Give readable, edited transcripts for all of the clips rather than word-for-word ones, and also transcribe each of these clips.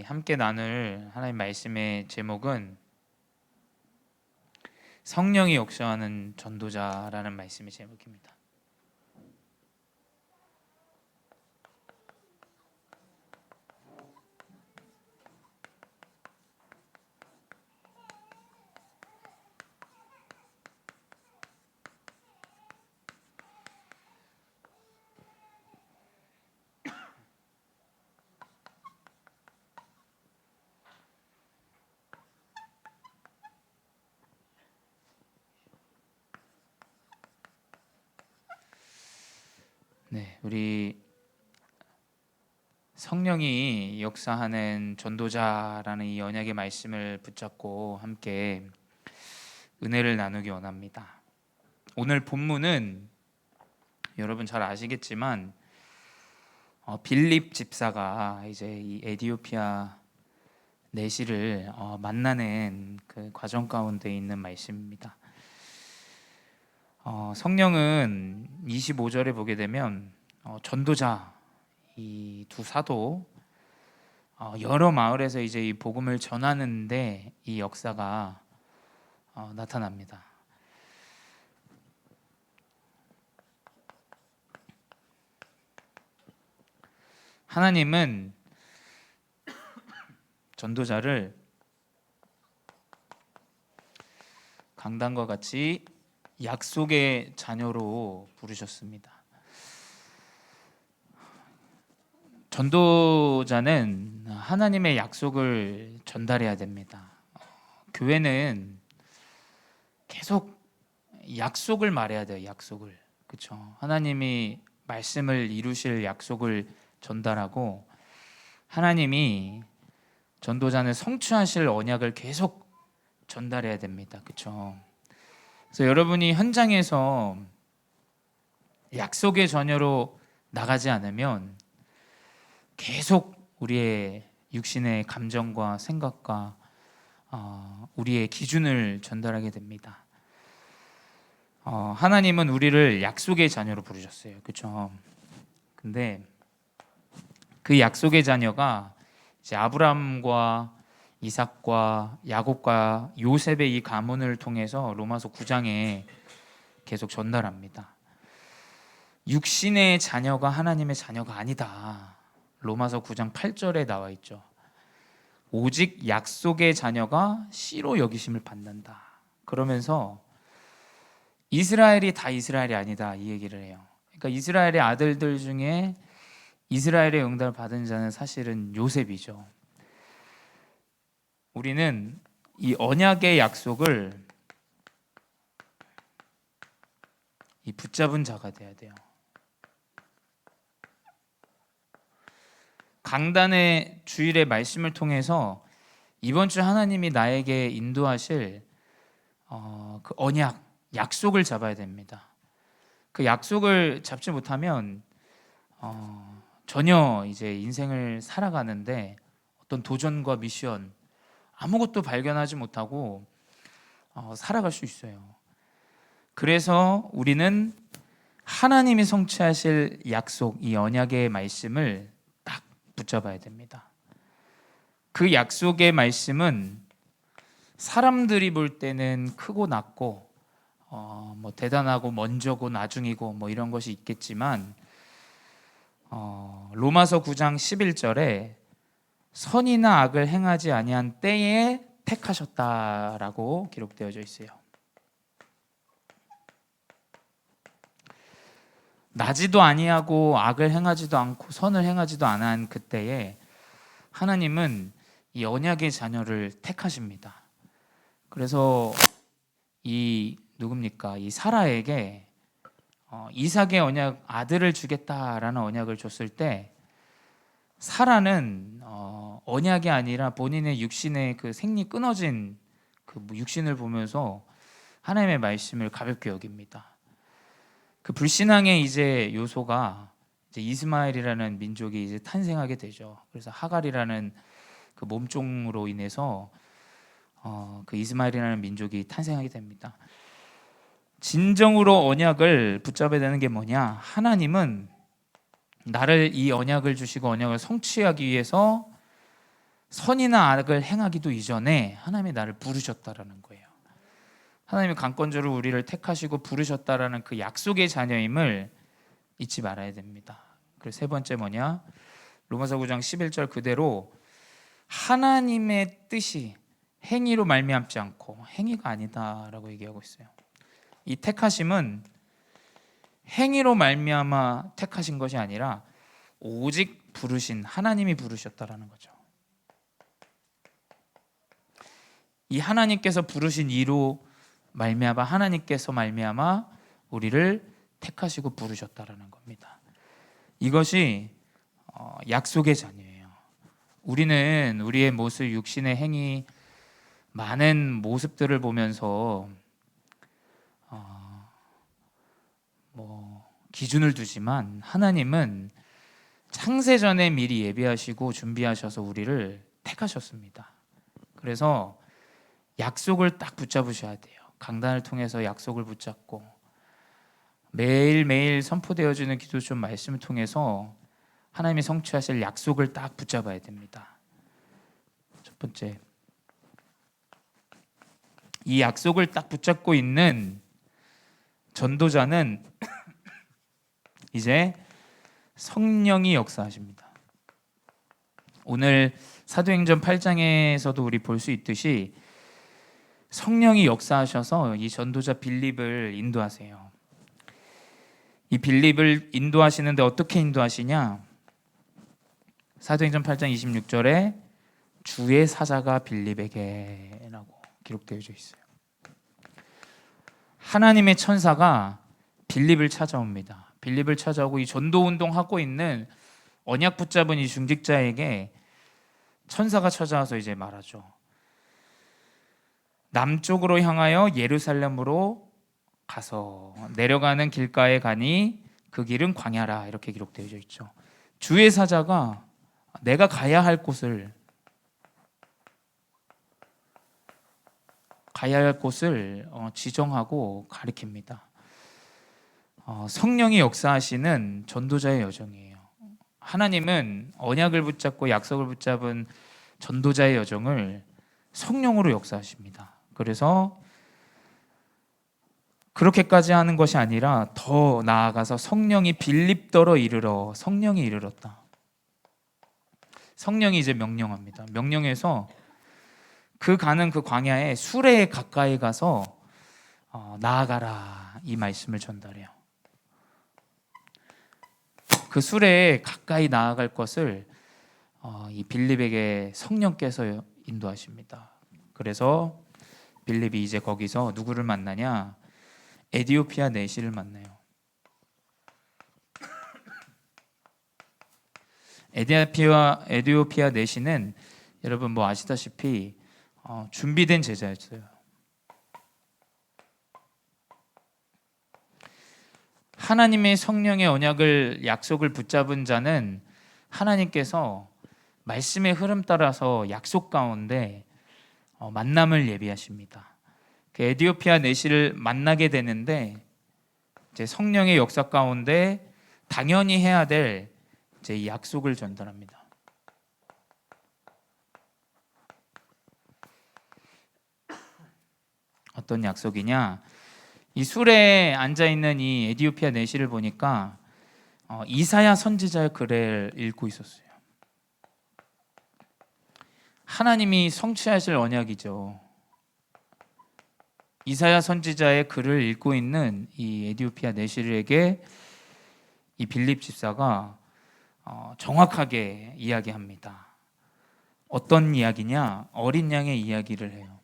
함께 나눌 하나님 말씀의 제목은 성령이 역사하는 전도자라는 말씀의 제목입니다. 우리 성령이 역사하는 전도자라는 이 언약의 말씀을 붙잡고 함께 은혜를 나누기 원합니다. 오늘 본문은 여러분 잘 아시겠지만 빌립 집사가 이제 이 에디오피아 내시를 만나는 그 과정 가운데 있는 말씀입니다. 성령은 25절에 보게 되면 전도자 이 두 사도 여러 마을에서 이제 이 복음을 전하는데 이 역사가 나타납니다. 하나님은 전도자를 강단과 같이 약속의 자녀로 부르셨습니다. 전도자는 하나님의 약속을 전달해야 됩니다. 교회는 계속 약속을 말해야 돼요. 약속을. 그렇죠? 하나님이 말씀을 이루실 약속을 전달하고 하나님이 전도자는 성취하실 언약을 계속 전달해야 됩니다. 그렇죠? 그래서 여러분이 현장에서 약속의 전혀로 나가지 않으면 계속 우리의 육신의 감정과 생각과 우리의 기준을 전달하게 됩니다. 하나님은 우리를 약속의 자녀로 부르셨어요. 그렇죠? 근데 그 약속의 자녀가 이제 아브라함과 이삭과 야곱과 요셉의 이 가문을 통해서 로마서 9장에 계속 전달합니다. 육신의 자녀가 하나님의 자녀가 아니다. 로마서 9장 8절에 나와 있죠. 오직 약속의 자녀가 씨로 여기심을 받는다. 그러면서 이스라엘이 다 이스라엘이 아니다 이 얘기를 해요. 그러니까 이스라엘의 아들들 중에 이스라엘의 응답을 받은 자는 사실은 요셉이죠. 우리는 이 언약의 약속을 이 붙잡은 자가 돼야 돼요. 강단의 주일의 말씀을 통해서 이번 주 하나님이 나에게 인도하실 그 언약, 약속을 잡아야 됩니다. 그 약속을 잡지 못하면 전혀 이제 인생을 살아가는데 어떤 도전과 미션 아무것도 발견하지 못하고 살아갈 수 있어요. 그래서 우리는 하나님이 성취하실 약속, 이 언약의 말씀을 딱 붙잡아야 됩니다. 그 약속의 말씀은 사람들이 볼 때는 크고 낮고 뭐 대단하고 먼저고 나중이고 뭐 이런 것이 있겠지만 로마서 9장 11절에 선이나 악을 행하지 아니한 때에 택하셨다라고 기록되어져 있어요. 나지도 아니하고 악을 행하지도 않고 선을 행하지도 않은 그때에 하나님은 이 언약의 자녀를 택하십니다. 그래서 이 누굽니까? 이 사라에게 이삭의 언약, 아들을 주겠다라는 언약을 줬을 때 사라는 언약이 아니라 본인의 육신의 그 생리 끊어진 그 육신을 보면서 하나님의 말씀을 가볍게 여깁니다. 그 불신앙의 이제 요소가 이제 이스마엘이라는 민족이 이제 탄생하게 되죠. 그래서 하갈이라는 그 몸종으로 인해서 그 이스마엘이라는 민족이 탄생하게 됩니다. 진정으로 언약을 붙잡아야 되는 게 뭐냐? 하나님은 나를 이 언약을 주시고 언약을 성취하기 위해서 선이나 악을 행하기도 이전에 하나님이 나를 부르셨다라는 거예요. 하나님이 강권적으로 우리를 택하시고 부르셨다라는 그 약속의 자녀임을 잊지 말아야 됩니다. 그리고 세 번째 뭐냐? 로마서 9장 11절 그대로 하나님의 뜻이 행위로 말미암지 않고 행위가 아니다라고 얘기하고 있어요. 이 택하심은 행위로 말미암아 택하신 것이 아니라 오직 부르신 하나님이 부르셨다라는 거죠. 이 하나님께서 부르신 이로 말미암아 하나님께서 말미암아 우리를 택하시고 부르셨다라는 겁니다. 이것이 약속의 자녀예요. 우리는 우리의 모습, 육신의 행위, 많은 모습들을 보면서 기준을 두지만 하나님은 창세전에 미리 예비하시고 준비하셔서 우리를 택하셨습니다. 그래서 약속을 딱 붙잡으셔야 돼요. 강단을 통해서 약속을 붙잡고 매일매일 선포되어지는 기도중 말씀을 통해서 하나님이 성취하실 약속을 딱 붙잡아야 됩니다. 첫 번째, 이 약속을 딱 붙잡고 있는 전도자는 이제 성령이 역사하십니다. 오늘 사도행전 8장에서도 우리 볼 수 있듯이 성령이 역사하셔서 이 전도자 빌립을 인도하세요. 이 빌립을 인도하시는데 어떻게 인도하시냐? 사도행전 8장 26절에 주의 사자가 빌립에게 라고 기록되어 있어요. 하나님의 천사가 빌립을 찾아옵니다. 빌립을 찾아오고 이 전도운동 하고 있는 언약 붙잡은 이 중직자에게 천사가 찾아와서 이제 말하죠. 남쪽으로 향하여 예루살렘으로 가서 내려가는 길가에 가니 그 길은 광야라, 이렇게 기록되어 있죠. 주의 사자가 내가 가야 할 곳을 지정하고 가리킵니다. 성령이 역사하시는 전도자의 여정이에요. 하나님은 언약을 붙잡고 약속을 붙잡은 전도자의 여정을 성령으로 역사하십니다. 그래서 그렇게까지 하는 것이 아니라 더 나아가서 성령이 빌립더러 이르러, 성령이 이르렀다. 성령이 이제 명령합니다. 명령해서 그 가는 그 광야에 수레에 가까이 가서 나아가라, 이 말씀을 전달해요. 그 수레에 가까이 나아갈 것을 이 빌립에게 성령께서 인도하십니다. 그래서 빌립이 이제 거기서 누구를 만나냐? 에디오피아 내시를 만나요. 에디오피아 내시는 여러분 뭐 아시다시피 준비된 제자였어요. 하나님의 성령의 언약을 약속을 붙잡은 자는 하나님께서 말씀의 흐름 따라서 약속 가운데 만남을 예비하십니다. 그 에디오피아 내시를 만나게 되는데 이제 성령의 역사 가운데 당연히 해야 될 이제 이 약속을 전달합니다. 어떤 약속이냐? 이 수레에 앉아 있는 이 에디오피아 내시를 보니까 이사야 선지자의 글을 읽고 있었어요. 하나님이 성취하실 언약이죠. 이사야 선지자의 글을 읽고 있는 이 에디오피아 내시에게 이 빌립 집사가 정확하게 이야기합니다. 어떤 이야기냐? 어린 양의 이야기를 해요.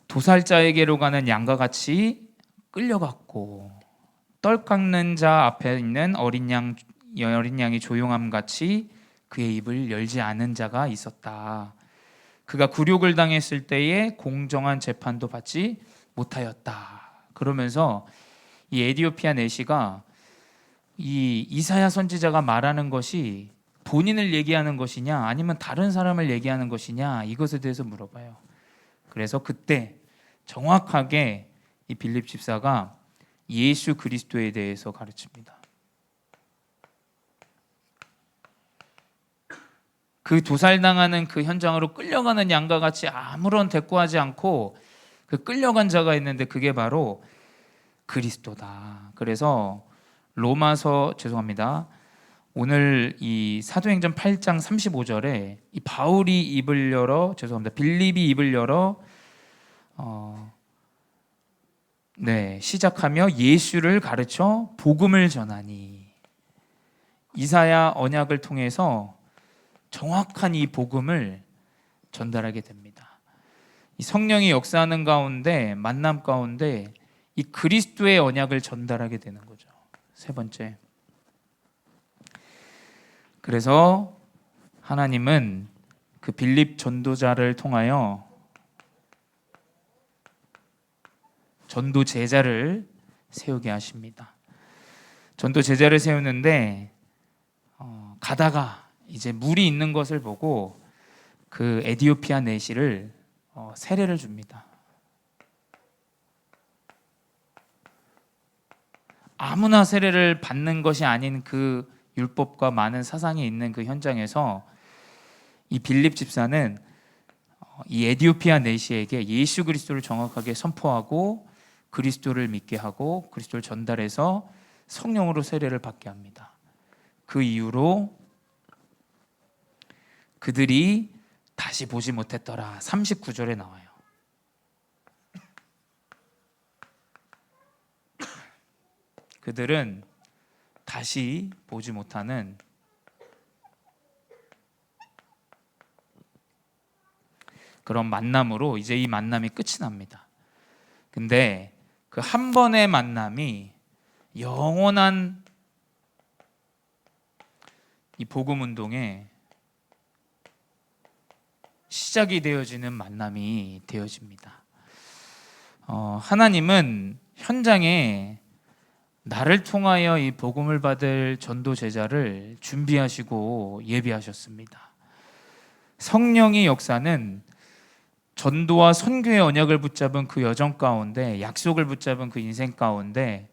도살자에게로 가는 양과 같이 끌려갔고 떨 깎는 자 앞에 있는 어린 양이 조용함 같이 그의 입을 열지 않은 자가 있었다. 그가 굴욕을 당했을 때에 공정한 재판도 받지 못하였다. 그러면서 이 에디오피아 내시가 이 이사야 선지자가 말하는 것이 본인을 얘기하는 것이냐 아니면 다른 사람을 얘기하는 것이냐, 이것에 대해서 물어봐요. 그래서 그때 정확하게 이 빌립 집사가 예수 그리스도에 대해서 가르칩니다. 그 도살당하는 그 현장으로 끌려가는 양과 같이 아무런 대꾸하지 않고 그 끌려간 자가 있는데 그게 바로 그리스도다. 그래서 로마서 죄송합니다. 오늘 이 사도행전 8장 35절에 이 바울이 입을 열어 죄송합니다. 빌립이 입을 열어 시작하며 예수를 가르쳐 복음을 전하니, 이사야 언약을 통해서 정확한 이 복음을 전달하게 됩니다. 이 성령이 역사하는 가운데, 만남 가운데 이 그리스도의 언약을 전달하게 되는 거죠. 세 번째, 그래서 하나님은 그 빌립 전도자를 통하여 전도 제자를 세우게 하십니다. 전도 제자를 세우는데 가다가 이제 물이 있는 것을 보고 그 에디오피아 내시를 세례를 줍니다. 아무나 세례를 받는 것이 아닌 그 율법과 많은 사상이 있는 그 현장에서 이 빌립 집사는 이 에디오피아 내시에게 예수 그리스도를 정확하게 선포하고 그리스도를 믿게 하고 그리스도를 전달해서 성령으로 세례를 받게 합니다. 그 이후로 그들이 다시 보지 못했더라. 39절에 나와요. 그들은 다시 보지 못하는 그런 만남으로 이제 이 만남이 끝이 납니다. 근데 그 한 번의 만남이 영원한 이 복음 운동의 시작이 되어지는 만남이 되어집니다. 하나님은 현장에 나를 통하여 이 복음을 받을 전도 제자를 준비하시고 예비하셨습니다. 성령의 역사는 전도와 선교의 언약을 붙잡은 그 여정 가운데, 약속을 붙잡은 그 인생 가운데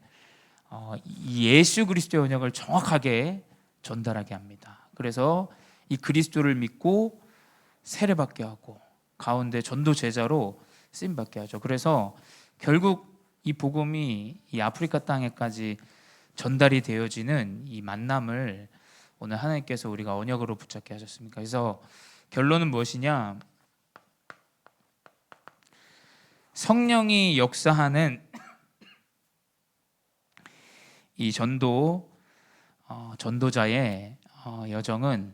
이 예수 그리스도의 언약을 정확하게 전달하게 합니다. 그래서 이 그리스도를 믿고 세례받게 하고 가운데 전도 제자로 쓰임받게 하죠. 그래서 결국 이 복음이 이 아프리카 땅에까지 전달이 되어지는 이 만남을 오늘 하나님께서 우리가 언약으로 붙잡게 하셨습니다. 그래서 결론은 무엇이냐? 성령이 역사하는 이 전도자의 여정은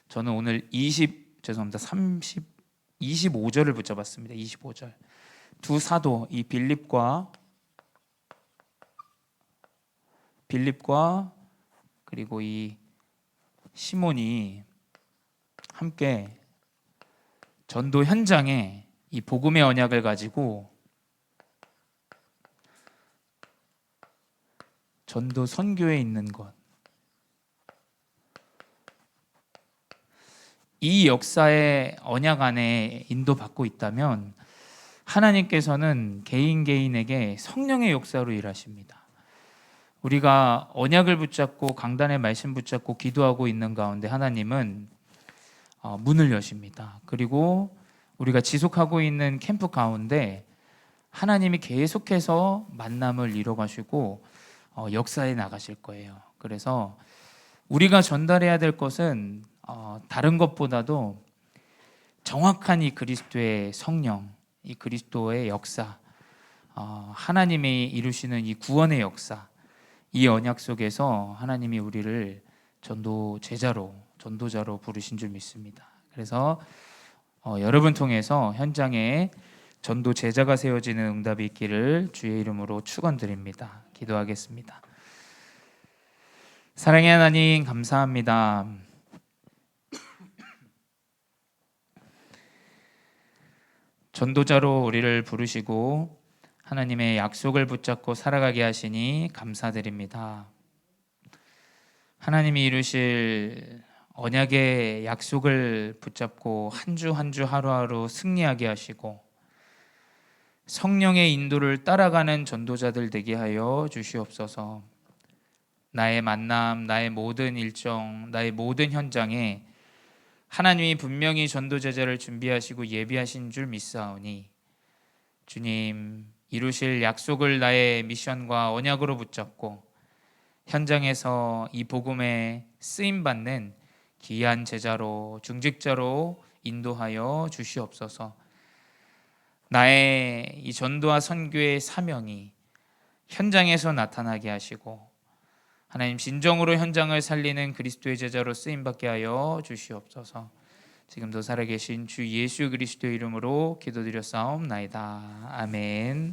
저는 오늘 25절을 붙잡았습니다. 25절. 두 사도 이 빌립과 그리고 이 시몬이 함께 전도 현장에 이 복음의 언약을 가지고 전도 선교에 있는 것, 이 역사의 언약 안에 인도받고 있다면 하나님께서는 개인에게 성령의 역사로 일하십니다. 우리가 언약을 붙잡고 강단의 말씀 붙잡고 기도하고 있는 가운데 하나님은 문을 여십니다. 그리고 우리가 지속하고 있는 캠프 가운데 하나님이 계속해서 만남을 이뤄가시고 역사에 나가실 거예요. 그래서 우리가 전달해야 될 것은 다른 것보다도 정확한 이 그리스도의 성령, 이 그리스도의 역사, 하나님이 이루시는 이 구원의 역사, 이 언약 속에서 하나님이 우리를 전도자로 부르신 줄 믿습니다. 그래서 여러분 통해서 현장에 전도 제자가 세워지는 응답이 있기를 주의 이름으로 축원드립니다. 기도하겠습니다. 사랑의 하나님, 감사합니다. 전도자로 우리를 부르시고 하나님의 약속을 붙잡고 살아가게 하시니 감사드립니다. 하나님이 이루실 언약의 약속을 붙잡고 한 주 한 주 하루하루 승리하게 하시고 성령의 인도를 따라가는 전도자들 되게 하여 주시옵소서. 나의 만남, 나의 모든 일정, 나의 모든 현장에 하나님이 분명히 전도 제자를 준비하시고 예비하신 줄 믿사오니 주님 이루실 약속을 나의 미션과 언약으로 붙잡고 현장에서 이 복음에 쓰임 받는 귀한 제자로 중직자로 인도하여 주시옵소서. 나의 이 전도와 선교의 사명이 현장에서 나타나게 하시고 하나님 진정으로 현장을 살리는 그리스도의 제자로 쓰임 받게 하여 주시옵소서. 지금도 살아계신 주 예수 그리스도의 이름으로 기도드렸사옵나이다. 아멘.